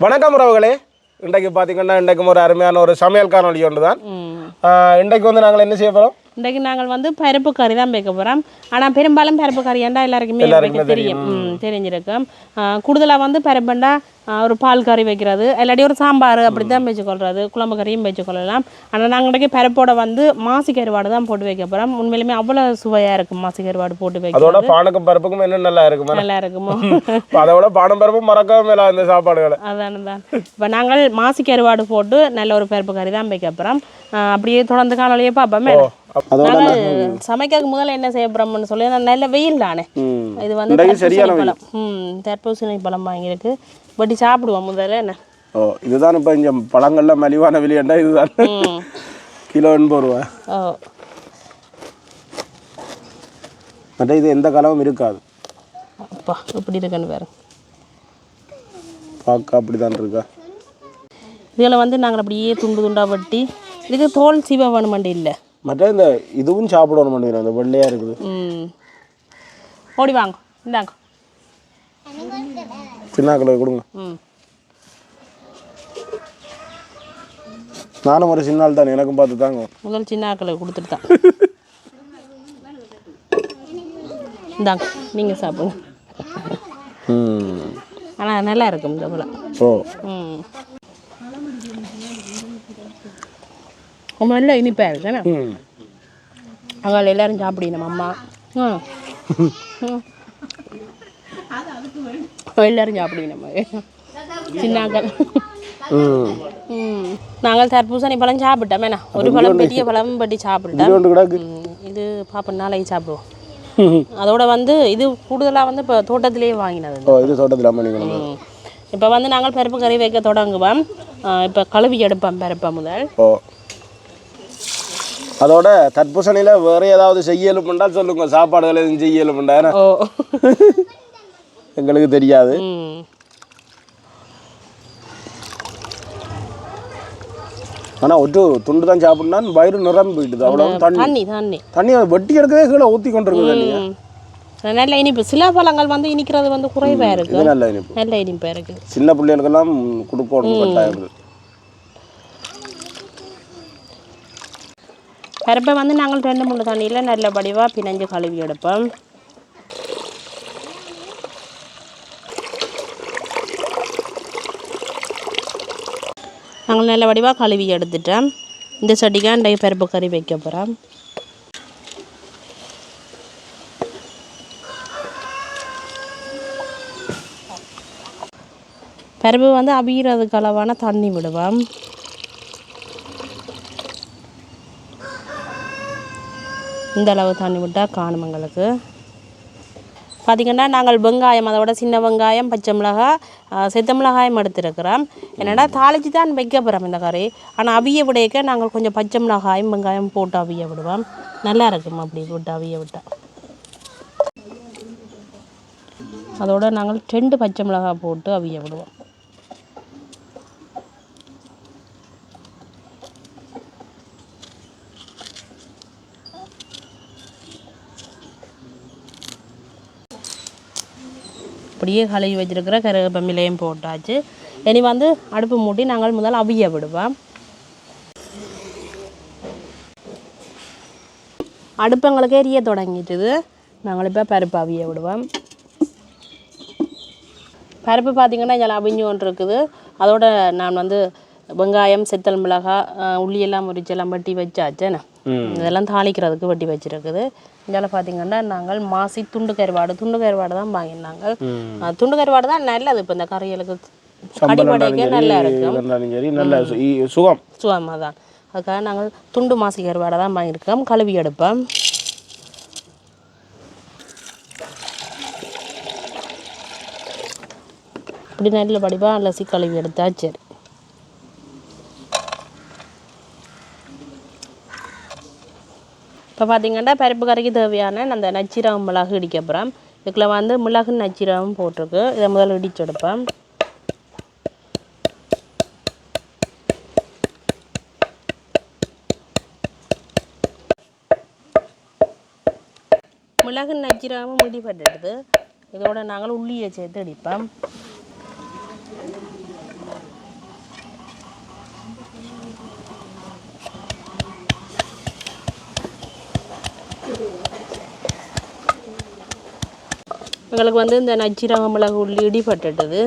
வணக்கம் உறவுகளே. இன்றைக்கு பார்த்தீங்கன்னா இன்றைக்கும் ஒரு அருமையான ஒரு சமையல் காணொலி ஒன்று தான். இன்றைக்கு வந்து நாங்கள் என்ன செய்ய போகிறோம்? இன்றைக்கு நாங்கள் வந்து பருப்பு கறி தான் வைக்க போகிறோம். ஆனால் பெரும்பாலும் பருப்பு கறி ஏண்டா எல்லாருக்குமே தெரியும், தெரிஞ்சிருக்கும். கூடுதலாக வந்து பருப்புண்டா ஒரு பால் கறி வைக்கிறது, இல்லாட்டி ஒரு சாம்பார் அப்படி தான் வச்சுக்கொள்றது, குழம்பு கறியும் வச்சுக்கொள்ளலாம். ஆனால் நாங்கள் இன்றைக்கு பருப்போட வந்து மாசி கருவாடு தான் போட்டு வைக்க போகிறோம். உண்மையிலுமே அவ்வளோ சுவையாக இருக்கும் மாசி கருவாடு போட்டு வைக்க. அதோட பானுக்கும் பருப்புக்கும் என்ன நல்லா இருக்குமா? நல்லா இருக்குமோ. அதோட பானம் பருப்பும் மறக்காம மேலே அந்த சாப்பாடுகளை அதான தான். இப்போ நாங்கள் மாசி கருவாடு போட்டு நல்ல ஒரு பருப்பு கறி தான் வைக்க போகிறோம். அப்படியே தொடர்ந்து காணொலியே பார்ப்போமே. சமைக்க முதல்ல என்ன செய்ய போறோம்னு சொல்லி நல்ல வெயில் தானே, இது வந்து தர்பூசணி பழம் வாங்கியிருக்கு, வட்டி சாப்பிடுவோம் முதல்ல. என்ன இதுதான் இப்போ இங்கே பழங்கள்ல மலிவான விலையண்டா இதுதான், கிலோ 80 ரூபா. மற்ற இது எந்த காலமும் இருக்காது. அப்பா இப்படி இருக்குன்னு வேறு பார்க்க அப்படிதான் இருக்கா. இதில் வந்து நாங்கள் அப்படியே துண்டு துண்டாக வெட்டி, இதுக்கு தோல் சீவ வேணுமெண்டு இல்லை. மற்ற இந்த இதுவும் சாப்பிடணும் பண்ணுறேன், அந்த வெள்ளையாக இருக்குது. ஓடி வாங்க, இந்தாங்க சின்னாக்களை கொடுங்க. நானும் ஒரு சின்ன ஆள் தானே, எனக்கும் பார்த்து தாங்க. முதல் சின்ன ஆக்களை கொடுத்துட்டு தான் இந்தாங்க நீங்கள் சாப்பிடுங்க. ஆனால் நல்லா இருக்கும் இந்த பழம். ரொம்ப நல்ல இனிப்பாக இருக்குண்ணே. அங்கே எல்லாரும் சாப்பிடணும் அம்மா, எல்லாரும் சாப்பிடணும் சின்னாக்கள். நாங்கள் தர்பூசணி பழம் சாப்பிட்டோம். வேணா ஒரு பழம் பெரிய பழம் பட்டி சாப்பிட்டோம். இது பாப்பா நாளைக்கு சாப்பிடுவோம். அதோட வந்து இது கூடுதலாக வந்து இப்போ தோட்டத்திலேயே வாங்கினது. இப்போ வந்து நாங்கள் பருப்பு கறி வைக்க தொடங்குவோம். இப்போ கழுவி எடுப்போம் பருப்பை முதல். அதோட தர்பூசணியில வேற ஏதாவது செய்யலும் பண்ணா சொல்லுங்க, சாப்பாடுகள் எதுவும் செய்யலும் பண்ணா எங்களுக்கு தெரியாது. ஆனா ஒரு துண்டு தான் சாப்பிடனா வயிறு நிரம்பி போயிடுது. அவ்வளவு தண்ணி தண்ணி தண்ணி வெட்டி எடுக்கவே கீழே ஊற்றி கொண்டு இருக்குது. நல்ல இனிப்பு. சில பழங்கள் வந்து இனிக்கிறது வந்து குறைவா இருக்கு, நல்ல இனிப்பு, நல்ல இனிப்பா இருக்கு. சின்ன பிள்ளைகளுக்கெல்லாம் கொடுக்கணும் கட்டாயம். பருப்பை வந்து நாங்கள் 2-3 தண்ணியில் நல்ல வடிவாக பிணைஞ்சு கழுவி எடுப்போம். நாங்கள் நல்ல வடிவாக கழுவி எடுத்துட்டோம். இந்த சட்டிக்காக இன்றைக்கு பருப்பு கறி வைக்க போகிறோம். பருப்பு வந்து அவியறதுக்கு அளவான தண்ணி விடுவோம். இந்த அளவு தண்ணி விட்டால் காணும். எங்களுக்கு பார்த்திங்கன்னா நாங்கள் வெங்காயம், அதோட சின்ன வெங்காயம், பச்சை மிளகாய், செத்த மிளகாயம் எடுத்துருக்கிறோம். என்னென்னா தாளித்து தான் வைக்க போகிறோம் இந்த கறி. ஆனால் அவிய விடையக்க நாங்கள் கொஞ்சம் பச்சை மிளகாயும் வெங்காயம் போட்டு அவிய விடுவோம். நல்லா இருக்கும் அப்படி போட்டு அவிய விட்டால். அதோட நாங்கள் 2 பச்சை மிளகாய் போட்டு அவிய விடுவோம். அப்படியே கழுவி வச்சிருக்கிற கருவேப்பிலையும் போட்டாச்சு. இனி வந்து அடுப்பு மூட்டி நாங்கள் முதல் அவிய விடுவோம். அடுப்பு எங்களுக்கு எரிய தொடங்கிட்டுது. நாங்கள் இப்போ பருப்பு அவிய விடுவோம். பருப்பு பார்த்திங்கன்னா இதில் அவிஞ்சு ஒன்று இருக்குது. அதோட நான் வந்து வெங்காயம், செத்தல் மிளகாய், உள்ளியெல்லாம் முறிச்செல்லாம் வெட்டி வச்சாச்சேண்ணே. இதெல்லாம் தாளிக்கிறதுக்கு வெட்டி வச்சுருக்குது. இதில் பார்த்திங்கன்னா நாங்கள் மாசி துண்டு கருவாடு தான் வாங்கினாங்க. துண்டு கருவாடு தான் நல்லது. இப்போ இந்த கறிகளுக்கு கடிபடைக்க நல்லா இருக்கும், சுகமாக தான். அதுக்காக நாங்கள் துண்டு மாசி கருவாடை தான் வாங்கியிருக்கோம். கழுவி எடுப்போம். இப்படி நல்ல வடிவாக அலசி கழுவி எடுத்தா சரி. இப்போ பார்த்திங்கன்னா பருப்பு கறிக்கு தேவையான அந்த நச்சீரகம் மிளகு இடிக்க போகிறோம். இதுக்குள்ள வந்து மிளகு நச்சீரகம் போட்டிருக்கு. இதை முதல்ல இடிச்சு எடுப்போம். மிளகு நச்சீரகமும் இடிபட்டுடுது. இதோட நாங்கள் உள்ளியை சேர்த்து அடிப்போம். எங்களுக்கு வந்து இந்த நச்சீரகம் மிளகு உள்ளி இடிபட்டுட்டுது.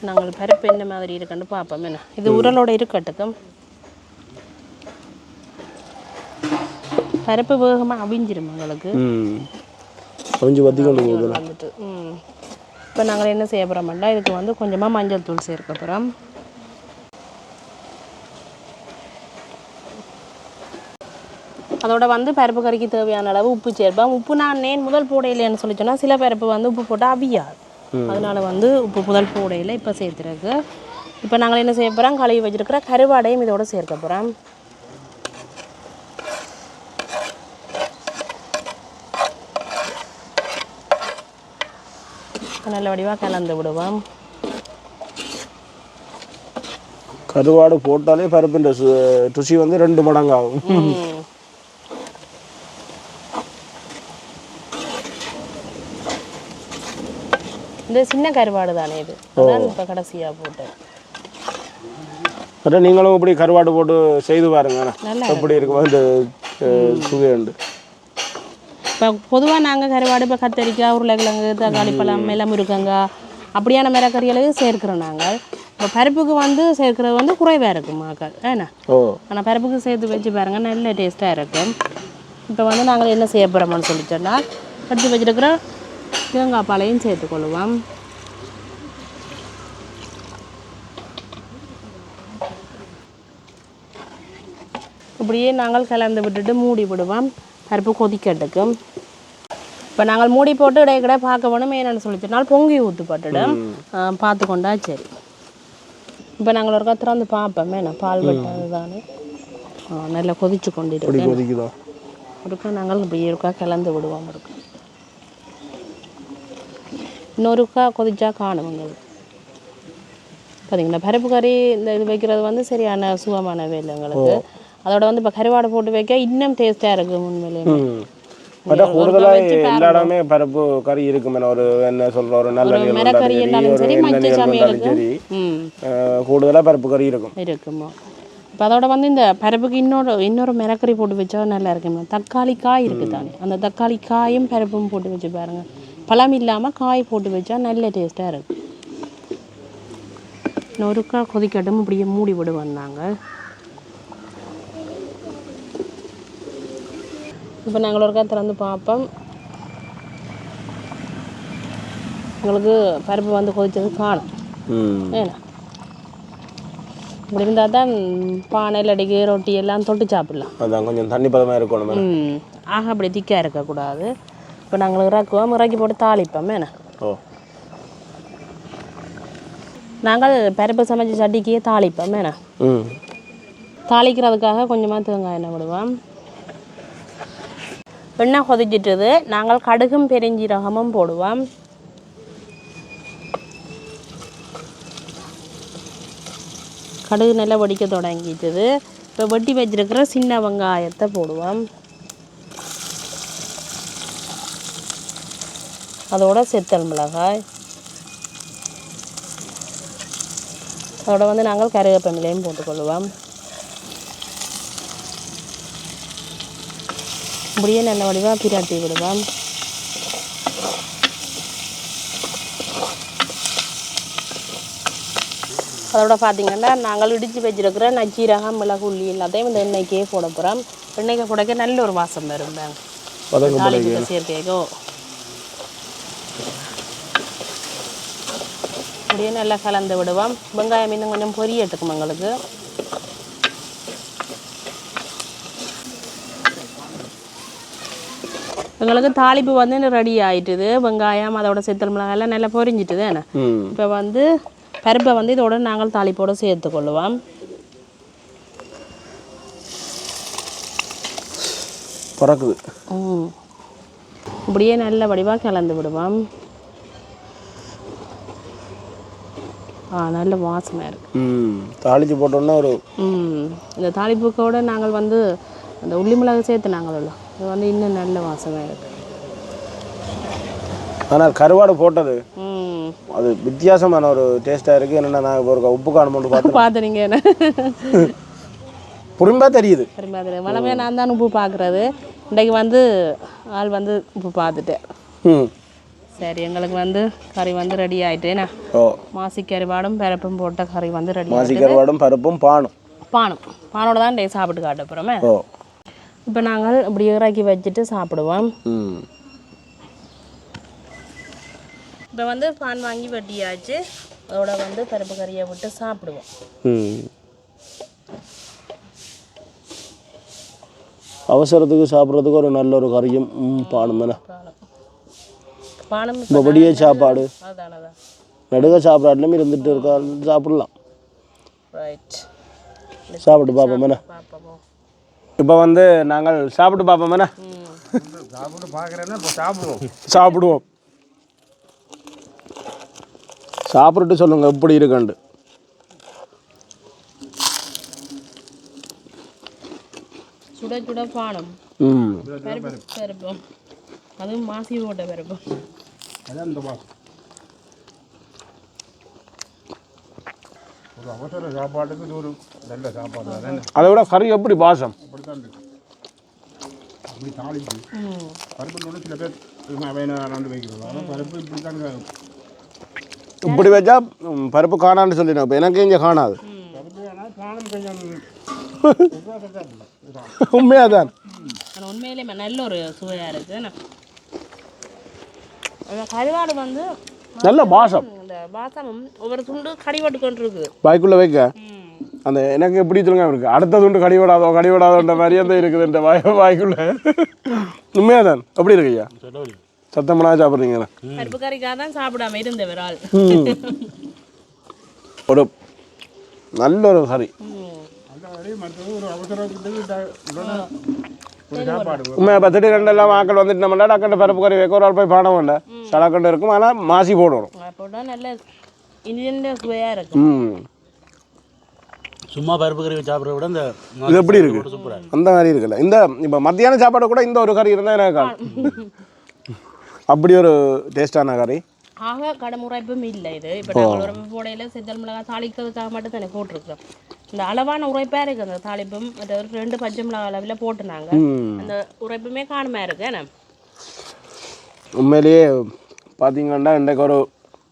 நாங்கள் பருப்பு என்ன மாதிரி இருக்குன்னு பார்ப்போம். என்ன இது உரலோட இருக்கட்டுக்கும். பருப்பு வேகமாக அவிஞ்சிரும் எங்களுக்கு. கொஞ்சம் வத்திக்கொண்டு வந்துட்டு. இப்போ நாங்கள் என்ன செய்ய போகிறோம்னா இதுக்கு வந்து கொஞ்சமாக மஞ்சள் தூள் சேர்க்க போகிறோம். அதோட வந்து பருப்பு கறிக்கு தேவையான அளவு உப்பு சேர்ப்பேன். உப்பு நான் முதல் போடையிலேன்னு சொல்லி சொன்னால் சில பருப்பு வந்து உப்பு போட்டால் அவியாது. அதனால வந்து உப்பு முதல் போடையில் இப்போ சேர்த்துருக்கு. இப்போ நாங்கள் என்ன செய்ய போகிறோம், கழுவி வச்சிருக்கிற கருவாடையும் இதோட சேர்க்க போகிறோம். நல்ல வடிவாக கலந்து விடுவோம். கருவாடு போட்டாலே பருப்பின் ருசி வந்து 2 மடங்கு ஆகும். இந்த சின்ன கருவாடு தானே இது, அதான் இப்போ கடைசியாக போட்டேன். நீங்களும் இப்படி கருவாடு போட்டு செய்து பாருங்க, எப்படி இருக்கும் இந்த சுவையுண்டு. இப்போ பொதுவாக நாங்கள் கருவாடு இப்போ கத்தரிக்காய், உருளைக்கிழங்கு, தக்காளி பழம், முருங்கங்காய் அப்படியான மிரக்கறிகளுக்கு சேர்க்கிறோம். நாங்கள் இப்போ பருப்புக்கு வந்து சேர்க்கிறது வந்து குறைவாக இருக்கும் மக்கள் ஏன்னா. ஆனால் பருப்புக்கு சேர்த்து வச்சு பாருங்க, நல்ல டேஸ்ட்டாக இருக்கும். இப்போ வந்து நாங்கள் என்ன செய்ய போகிறோம்னு சொல்லி சொன்னால் எடுத்து வச்சுருக்கிற தேங்காய் பாலையும் சேர்த்துக்கொள்ளுவோம். இப்படியே நாங்கள் கலந்து விட்டுட்டு மூடி விடுவோம். பருப்பு கொதிக்கட்டுக்கும். இப்போ நாங்கள் மூடி போட்டு இடையிட பார்க்க வேணும். என்னென்னு சொல்லி சொன்னால் பொங்கி ஊற்று போட்டுடும், பார்த்து கொண்டா சரி. இப்போ நாங்கள் ஒரு திறந்து பார்ப்போம். என்ன பால் விட்டது தானே நல்லா கொதிச்சு கொண்டிருக்கோம். ஒருக்கா நாங்கள் இப்படி இருக்கா கலந்து விடுவோம். இருக்கும் இன்னொருக்கா கொதிச்சா காணும் எங்களுக்கு. பார்த்தீங்களா, பருப்பு கறி இந்த இது வைக்கிறது வந்து சரியான சுகமான வேலை எங்களுக்கு. அதோட வந்து இப்போ கருவாடு போட்டு வைக்க இன்னும் டேஸ்ட்டாக இருக்குது உண்மையிலேயே. எல்லா இடமே பருப்பு கறி இருக்கும். ஒரு என்ன சொல்ற ஒரு நல்ல மிரக்கறி இருந்தாலும் சரி, மஞ்ச சமையலுக்கு கூடுதலாக பருப்பு கறி இருக்குமா. இப்போ அதோட வந்து இந்த பருப்புக்கு இன்னொரு மிரக்கறி போட்டு வச்சா நல்லா இருக்குங்க. தக்காளி காய் இருக்குது தானே, அந்த தக்காளி காயும் பருப்பும் போட்டு வச்சு பாருங்கள். பழம் இல்லாமல் காய் போட்டு வச்சா நல்ல டேஸ்ட்டாக இருக்கும். இன்னொருக்கா கொதிக்கட்டும், இப்படியே மூடி விடுவோம் நாங்கள். இப்போ நாங்கள் ஒருக்கா திறந்து பார்ப்போம். உங்களுக்கு பருப்பு வந்து கொதிச்சது காணும். ஏன்னா இப்படி இருந்தால் தான் பானையில் அடிக்க ரொட்டி எல்லாம் தொட்டு சாப்பிடலாம். அதான் கொஞ்சம் தண்ணி பதமாக இருக்கணும். ஆக அப்படி திக்காக இருக்கக்கூடாது. இப்போ நாங்கள் இறக்குவோம். இறக்கி போட்டு தாளிப்போம். ஏன்னா நாங்கள் பருப்பு சமைச்ச சட்டிக்கையே தாளிப்போம். ஏன்னா தாளிக்கிறதுக்காக கொஞ்சமாக தேங்காய் எண்ணெய் விடுவோம். எண்ணெய் கொதிச்சிட்டது. நாங்கள் கடுகும் பெருஞ்சீரகமும் போடுவோம். கடுகு நல்லா வெடிக்க தொடங்கிட்டது. இப்போ வெட்டி வச்சிருக்கிற சின்ன வெங்காயத்தை போடுவோம். அதோட செத்தல் மிளகாய், அதோட வந்து நாங்கள் கருவேப்பிலையும் போட்டுக்கொள்வோம். இப்படியே நல்ல வடிவாக பிரட்டி விடுவோம். அதோட பார்த்திங்கன்னா நாங்கள் இடித்து வச்சுருக்கிற நச்சீரகம், மிளகு, உள்ளி எல்லாத்தையும் இந்த எண்ணெய்க்கே போட போகிறோம். எண்ணெய்க்கு போடக்க நல்ல ஒரு வாசம் வரும். தாளிப்பு சேர்க்கைக்கோ அப்படியே நல்லா கலந்து விடுவோம். வெங்காயம் இன்னும் கொஞ்சம் பொரியட்டுக்கும் எங்களுக்கு. எங்களுக்கு தாளிப்பு வந்து ரெடி ஆயிட்டுது. வெங்காயம் அதோட செத்தல் மிளகாய் எல்லாம் நல்லா பொரிஞ்சிட்டுது. என்ன இப்போ வந்து பருப்பை வந்து இதோட நாங்கள் தாளிப்போடு சேர்த்துக்கொள்ளுவோம். பறக்குது. இப்படியே நல்ல வடிவாக கலந்து விடுவோம். நல்ல வாசனை இருக்கு. தாளிச்சு போட்டோம்னா ஒரு இந்த தாளிப்புக்கோட நாங்கள் வந்து அந்த உள்ளி மிளகு சேர்த்து நாங்கள் இது வந்து இன்னும் நல்ல வாசனை இருக்கு. ஆனால் கருவாடு போட்டது அது வித்தியாசமான ஒரு டேஸ்ட்டாக இருக்குது. என்னென்னா நான் ஒரு உப்பு காணும் பார்த்துறீங்க. என்ன புரிம்பா தெரியுது. வளமையாக நான் தான் உப்பு பார்க்குறது. இன்றைக்கு வந்து ஆள் வந்து உப்பு பார்த்துட்டேன். சரி எங்களுக்கு வந்து கறி வந்து ரெடி ஆயிட்டேனா ஓ மாசிக்கருவாடும் பருப்பும் போட்ட கறி வந்து ரெடி மாசிக்கருவாடும் பருப்பும் பானோட தான் சாப்பிட்டு காட்ட போகிறோமே. ஓ இப்போ நாங்கள் இப்படி இறக்கி வச்சுட்டு சாப்பிடுவோம். இப்போ வந்து பான் வாங்கி வெட்டியாச்சு, அதோட வந்து பருப்பு கறியை விட்டு சாப்பிடுவோம். அவசரத்துக்கு சாப்பிட்றதுக்கு ஒரு நல்ல ஒரு கறியும் பானம் தானே. பானம் இப்போ படியே சாப்பாடு நடுக சாப்பிடாட்டிலும் இருந்துட்டு இருக்கா சாப்பிடலாம். ரைட், சாப்பிட்டு பார்ப்போம் என்ன. இப்போ வந்து நாங்கள் சாப்பிட்டு பார்ப்போம் என்ன. சாப்பிட்டு பார்க்குறேன்னா இப்போ சாப்பிடுவோம். சாப்பிட்டுட்டு சொல்லுங்க எப்படி இருக்குண்டு. சுட சுட பானம் பருப்பு, அதுவும் மாசி போட்ட பருப்பு. அதான் இந்த பாசம் ஒரு அவசர சாப்பாட்டுக்கு இது ஒரு நல்ல சாப்பாடு தானே. அதை விட கறி எப்படி பாசம் அப்படித்தான் இருக்கு. அப்படி தாளிச்சு பருப்பு சில பேர் வேணாண்டு வைக்கிறோம். ஆனால் பருப்பு இப்படி தாங்க இப்படி வச்சா பருப்பு காணான்னு சொல்லிடும். இப்போ எனக்கு இங்கே காணாது. பருப்பு ஆனால் காணும் கொஞ்சம் உண்மையாக தான். ஆனால் உண்மையிலே நல்ல ஒரு சுவையாக இருக்குது. கருவாடு வந்து நல்ல பாசம். இந்த பாசம் ஒவ்வொரு துண்டு கடிபட்டு கொண்டு இருக்குது வாய்க்குள்ளே வைக்க. அந்த எனக்கு எப்படி சொல்லுங்க இருக்கு, அடுத்த துண்டு கடிவிடாதோன்ற மாதிரி அந்த இருக்குது இந்த வாய்க்குள்ளே. உண்மையாக தான். எப்படி இருக்கு ஐயா? சத்தம் பண்ணா சாப்பிட்றீங்க. பருப்பு கறிக்காக தான் சாப்பிடாம இருந்தவரால். ஒரு நல்ல ஒரு கறி. உண்மையாக பத்துட்டு ரெண்டெல்லாம் ஆக்கள் வந்துட்டு நம்மளா டக்கண்ட பருப்பு கறி வைக்க ஒரு ஆள் போய் பாடம் இல்லை சடக்கண்டு இருக்கும். ஆனால் மாசி போடணும். போட்டால் நல்ல இந்தியன் சுவையாக இருக்கும். சும்மா பருப்பு கறி சாப்பிட்றத விட இந்த இது எப்படி இருக்கு அந்த மாதிரி இருக்குல்ல. இந்த இப்போ மத்தியான சாப்பாடு கூட இந்த ஒரு கறி இருந்தால் எனக்கு அப்படி ஒரு டேஸ்டான கறி. ஆக கடமுறைப்பும் இல்லை இது. இப்போ நாங்கள் உரைப்பு போடையில் செத்தல் மிளகாய் தாளிக்கிறதுக்காக மட்டும் தானே போட்டிருக்கோம். இந்த அளவான உரைப்பாக இருக்குது அந்த தாளிப்பும். மற்ற ஒரு 2 பச்சை மிளகாய் அளவில் போட்டுனாங்க. அந்த உரைப்புமே காணுமா இருக்கு. உண்மையிலேயே பார்த்தீங்கன்னா இன்றைக்கு ஒரு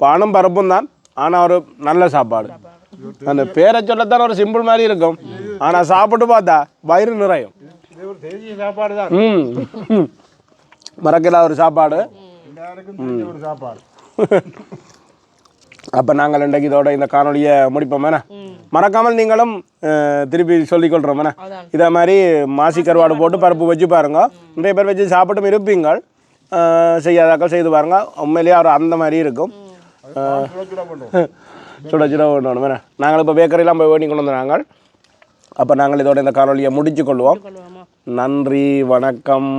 பானம் பருப்பும் தான். ஆனால் ஒரு நல்ல சாப்பாடு. அந்த பேரை சொல்லத்தான் ஒரு சிம்பிள் மாதிரி இருக்கும். ஆனால் சாப்பிட்டு பார்த்தா வயிறு நிறையும். தேசிய சாப்பாடு தான். மறக்கல ஒரு சாப்பாடு. ஒரு சாப்பாடு. அப்போ நாங்கள் இன்றைக்கு இதோட இந்த காணொலியை முடிப்போம். மறக்காமல் நீங்களும் திருப்பி சொல்லிக்கொள்கிறோம். இதே மாதிரி மாசி கருவாடு போட்டு பருப்பு வச்சு பாருங்க. நிறைய பேர் வச்சு சாப்பிட்டும் இருப்பீங்கள். செய்யாதாக்கள் செய்து பாருங்க. உண்மையிலேயே அவர் அந்த மாதிரி இருக்கும். சுட சுட வேணும். நாங்கள் இப்போ பேக்கரிலாம் போய் வேண்டி கொண்டு வந்து நாங்கள். அப்போ நாங்கள் இதோட இந்த காணொலியை முடிச்சு கொள்வோம். நன்றி, வணக்கம்.